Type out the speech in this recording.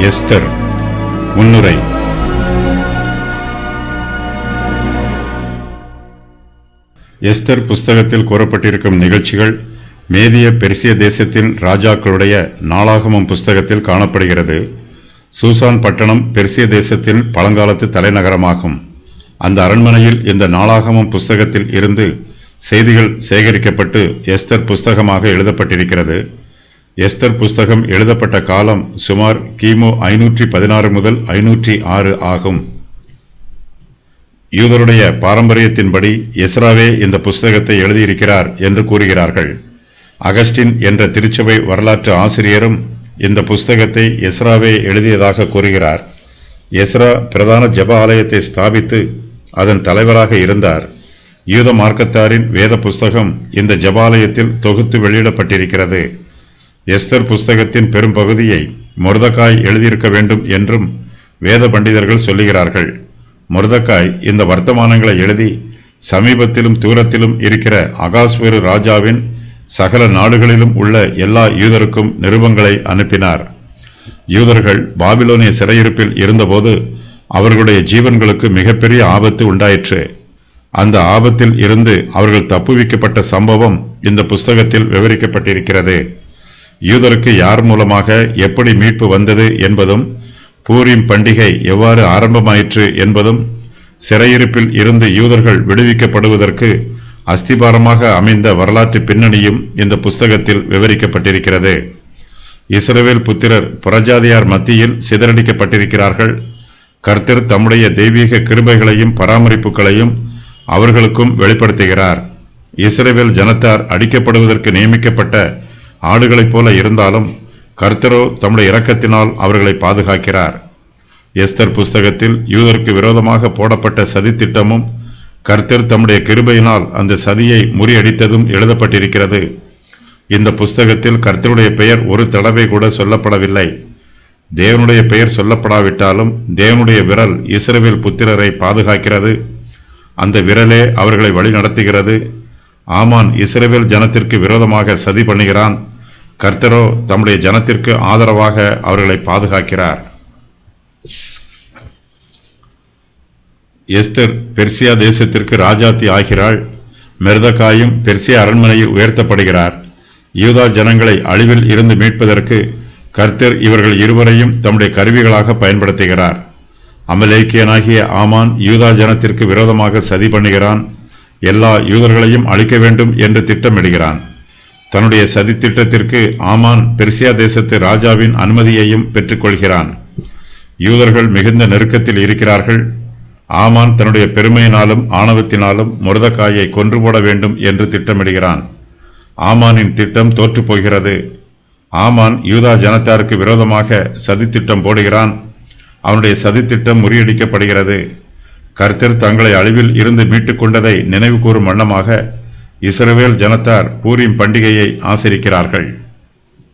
Esther முன்னுரை. Esther புஸ்தகத்தில் கூறப்பட்டிருக்கும் நிகழ்ச்சிகள் மேதிய பெர்சிய தேசத்தின் ராஜாக்களுடைய நாளாகமம் புஸ்தகத்தில் காணப்படுகிறது. சூசான் பட்டணம் பெர்சிய தேசத்தின் பழங்காலத்து தலைநகரமாகும். அந்த அரண்மனையில் இந்த நாளாகமம் புஸ்தகத்தில் இருந்து செய்திகள் சேகரிக்கப்பட்டு எஸ்தர் புஸ்தகமாக எழுதப்பட்டிருக்கிறது. எஸ்தர் புஸ்தகம் எழுதப்பட்ட காலம் சுமார் கிமு 516 முதல் 506 ஆகும். யூதருடைய பாரம்பரியத்தின்படி எஸ்ராவே இந்த புஸ்தகத்தை எழுதியிருக்கிறார் என்று கூறுகிறார்கள். அகஸ்டின் என்ற திருச்சபை வரலாற்று ஆசிரியரும் இந்த புஸ்தகத்தை எஸ்ராவே எழுதியதாக கூறுகிறார். எஸ்ரா பிரதான ஜெப ஆலயத்தை ஸ்தாபித்து அதன் தலைவராக இருந்தார். யூத மார்க்கத்தாரின் வேத புஸ்தகம் இந்த ஜெபாலயத்தில் தொகுத்து வெளியிடப்பட்டிருக்கிறது. எஸ்தர் புஸ்தகத்தின் பெரும் பகுதியை மொர்தெகாய் எழுதியிருக்க வேண்டும் என்றும் வேத பண்டிதர்கள் சொல்லுகிறார்கள். மொர்தெகாய் இந்த வர்த்தமானங்களை எழுதி சமீபத்திலும் தூரத்திலும் இருக்கிற அகாஸ்வேரு ராஜாவின் சகல நாடுகளிலும் உள்ள எல்லா யூதருக்கும் நிருபங்களை அனுப்பினார். யூதர்கள் பாபிலோனிய சிறையிருப்பில் இருந்தபோது அவர்களுடைய ஜீவன்களுக்கு மிகப்பெரிய ஆபத்து உண்டாயிற்று. அந்த ஆபத்தில் இருந்து அவர்கள் தப்புவிக்கப்பட்ட சம்பவம் இந்த புஸ்தகத்தில் விவரிக்கப்பட்டிருக்கிறது. யூதருக்கு யார் மூலமாக எப்படி மீட்பு வந்தது என்பதும், பூரீம் பண்டிகை எவ்வாறு ஆரம்பமாயிற்று என்பதும், சிறையிருப்பில் இருந்து யூதர்கள் விடுவிக்கப்படுவதற்கு அஸ்திபாரமாக அமைந்த வரலாற்று பின்னணியும் இந்த புஸ்தகத்தில் விவரிக்கப்பட்டிருக்கிறது. இஸ்ரவேல் புத்திரர் புறஜாதியார் மத்தியில் சிதறடிக்கப்பட்டிருக்கிறார்கள். கர்த்தர் தம்முடைய தெய்வீக கிருபைகளையும் பராமரிப்புகளையும் அவர்களுக்கும் வெளிப்படுத்துகிறார். இஸ்ரவேல் ஜனத்தார் அடிக்கப்படுவதற்கு நியமிக்கப்பட்ட ஆடுகளைப் போல இருந்தாலும் கர்த்தரோ தம்முடைய இரக்கத்தினால் அவர்களை பாதுகாக்கிறார். எஸ்தர் புஸ்தகத்தில் யூதருக்கு விரோதமாக போடப்பட்ட சதித்திட்டமும் கர்த்தர் தம்முடைய கிருபையினால் அந்த சதியை முறியடித்ததும் எழுதப்பட்டிருக்கிறது. இந்த புஸ்தகத்தில் கர்த்தருடைய பெயர் ஒரு தடவை கூட சொல்லப்படவில்லை. தேவனுடைய பெயர் சொல்லப்படாவிட்டாலும் தேவனுடைய விரல் இஸ்ரவேல் புத்திரரை பாதுகாக்கிறது. அந்த விரலே அவர்களை வழி நடத்துகிறது. ஆமான் இஸ்ரவேல் ஜனத்திற்கு விரோதமாக சதி பண்ணுகிறான். கர்த்தரோ தம்முடைய ஜனத்திற்கு ஆதரவாக அவர்களை பாதுகாக்கிறார். எஸ்தர் பெர்சியா தேசத்திற்கு ராஜாத்தி ஆகிறாள். மொர்தெகாயும் பெர்சியா அரண்மனையில் உயர்த்தப்படுகிறார். யூதா ஜனங்களை அழிவில் இருந்து மீட்பதற்கு கர்த்தர் இவர்கள் இருவரையும் தம்முடைய கருவிகளாக பயன்படுத்துகிறார். அமலேக்கியனாகிய ஆமான் யூதா ஜனத்திற்கு விரோதமாக சதி பண்ணுகிறான். எல்லா யூதர்களையும் அழிக்க வேண்டும் என்று திட்டமிடுகிறான். தன்னுடைய சதி திட்டத்திற்கு ஆமான் பெர்சியா தேசத்து ராஜாவின் அனுமதியையும் பெற்றுக்கொள்கிறான். யூதர்கள் மிகுந்த நெருக்கத்தில் இருக்கிறார்கள். ஆமான் தன்னுடைய பெருமையினாலும் ஆணவத்தினாலும் மொர்தெகாயை கொன்று போட வேண்டும் என்று திட்டமிடுகிறான். ஆமானின் திட்டம் தோற்று போகிறது. ஆமான் யூதா ஜனத்தாருக்கு விரோதமாக சதித்திட்டம் போடுகிறான். அவனுடைய சதித்திட்டம் முறியடிக்கப்படுகிறது. கர்த்தர் தங்களை அழிவில் இருந்து மீட்டுக் கொண்டதை நினைவு கூறும் வண்ணமாக இஸ்ரவேல் ஜனத்தார் பூரீம் பண்டிகையை ஆசரிக்கிறார்கள்.